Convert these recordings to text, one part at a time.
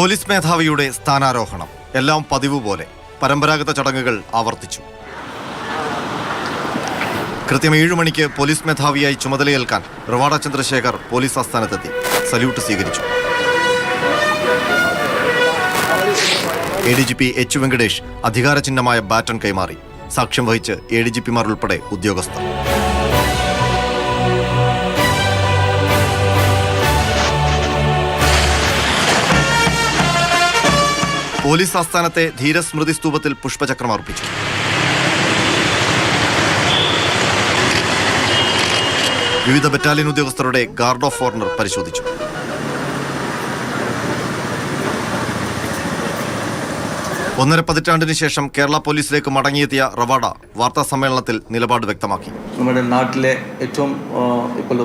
Police മേധാവിയുടെ സ്ഥാനാരോഹണം എല്ലാം പതിവ് പോലെ പരമ്പരാഗത ചടങ്ങുകൾ ആവർത്തിച്ചു. കൃത്യം 7 മണിക്ക് പോലീസ് മേധാവിയായി ചുമതലയേൽക്കാൻ റവാഡ ചന്ദ്രശേഖർ പോലീസ് ആസ്ഥാനത്തെത്തി സല്യൂട്ട് സ്വീകരിച്ചു. ADGP H. വെങ്കടേഷ് അധികാരചിഹ്നമായ ബാറ്റൺ കൈമാറി. സാക്ഷ്യം വഹിച്ച് ADGPമാർ ഉൾപ്പെടെ ഉദ്യോഗസ്ഥർ. പോലീസ് ആസ്ഥാനത്തെ ധീരസ്മൃതി സ്തൂപത്തിൽ പുഷ്പചക്രം അർപ്പിച്ചു. വിവിധ ബറ്റാലിയൻ ഉദ്യോഗസ്ഥരുടെ ഗാർഡ് ഓഫ് ഓണർ പരിശോധിച്ചു. ഒന്നര പതിറ്റാണ്ടിന് ശേഷം കേരള പോലീസിലേക്ക് മടങ്ങിയെത്തിയ റവാഡ വാർത്താ സമ്മേളനത്തിൽ നിലപാട് വ്യക്തമാക്കി. നമ്മുടെ നാട്ടിലെ ഏറ്റവും ഇപ്പോൾ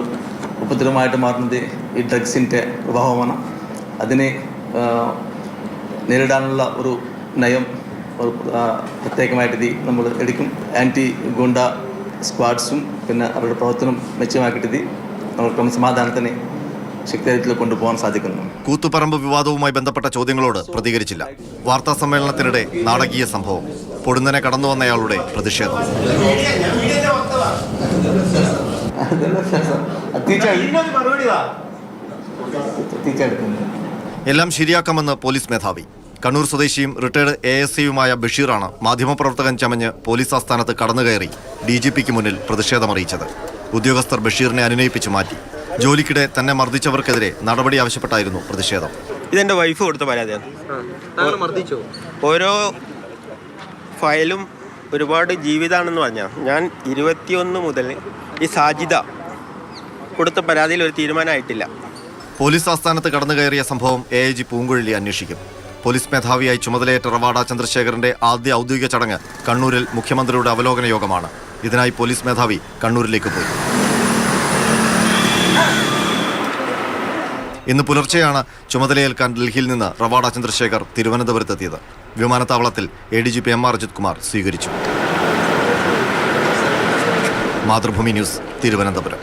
ഉപദ്രവമായിട്ട് മാറുന്നത് ഈ ഡ്രഗ്സിൻ്റെ പ്രഭാവമാണ്. അതിനെ നേരിടാനുള്ള ഒരു നയം പ്രത്യേകമായിട്ട് നമ്മൾ എടുക്കും. ആൻറ്റി ഗുണ്ട സ്ക്വാഡ്സും പിന്നെ അവരുടെ പ്രവർത്തനം മെച്ചമാക്കിയിട്ട് നമ്മൾ ക്രമസമാധാനത്തിനെ ശക്തിയിൽ കൊണ്ടുപോകാൻ സാധിക്കുന്നു. കൂത്തുപറമ്പ് വിവാദവുമായി ബന്ധപ്പെട്ട ചോദ്യങ്ങളോട് പ്രതികരിച്ചില്ല. വാർത്താ സമ്മേളനത്തിനിടെ നാടകീയ സംഭവം. പൊടുന്നനെ കടന്നു വന്നയാളുടെ പ്രതിഷേധം. എല്ലാം ശരിയാക്കാമെന്ന് പോലീസ് മേധാവി. കണ്ണൂർ സ്വദേശിയും റിട്ടയർഡ് ASIയുമായ ബഷീറാണ് മാധ്യമപ്രവർത്തകൻ ചമഞ്ഞ് പോലീസ് ആസ്ഥാനത്ത് കടന്നുകയറി DGPക്ക് മുന്നിൽ പ്രതിഷേധമറിയിച്ചത്. ഉദ്യോഗസ്ഥർ ബഷീറിനെ അനുനയിപ്പിച്ചു മാറ്റി. ജോലിക്കിടെ തന്നെ മർദ്ദിച്ചവർക്കെതിരെ നടപടി ആവശ്യപ്പെട്ടായിരുന്നു പ്രതിഷേധം. ഇതെന്റെ വൈഫ് കൊടുത്ത പരാതിയാണ്. ഓരോ ഫയലും ഒരുപാട് ജീവിതമാണെന്ന് പറഞ്ഞാൽ ഞാൻ 21 മുതൽ ഈ സാജിദ കൊടുത്ത പരാതിയിൽ ഒരു തീരുമാനമായിട്ടില്ല. പോലീസ് ആസ്ഥാനത്ത് കടന്നുകയറിയ സംഭവം AIG പൂങ്കുഴലി അന്വേഷിക്കും. പോലീസ് മേധാവിയായി ചുമതലയേറ്റ റവാഡ ചന്ദ്രശേഖറിന്റെ ആദ്യ ഔദ്യോഗിക ചടങ്ങ് കണ്ണൂരിൽ മുഖ്യമന്ത്രിയുടെ അവലോകന യോഗമാണ്. ഇതിനായി പോലീസ് മേധാവി കണ്ണൂരിലേക്ക് പോയി. ഇന്ന് പുലർച്ചെയാണ് ചുമതലയേൽക്കാൻ ഡൽഹിയിൽ നിന്ന് റവാഡ ചന്ദ്രശേഖർ തിരുവനന്തപുരത്തെത്തിയത്. വിമാനത്താവളത്തിൽ ADGP MR അജിത് കുമാർ സ്വീകരിച്ചു. മാതൃഭൂമി ന്യൂസ്, തിരുവനന്തപുരം.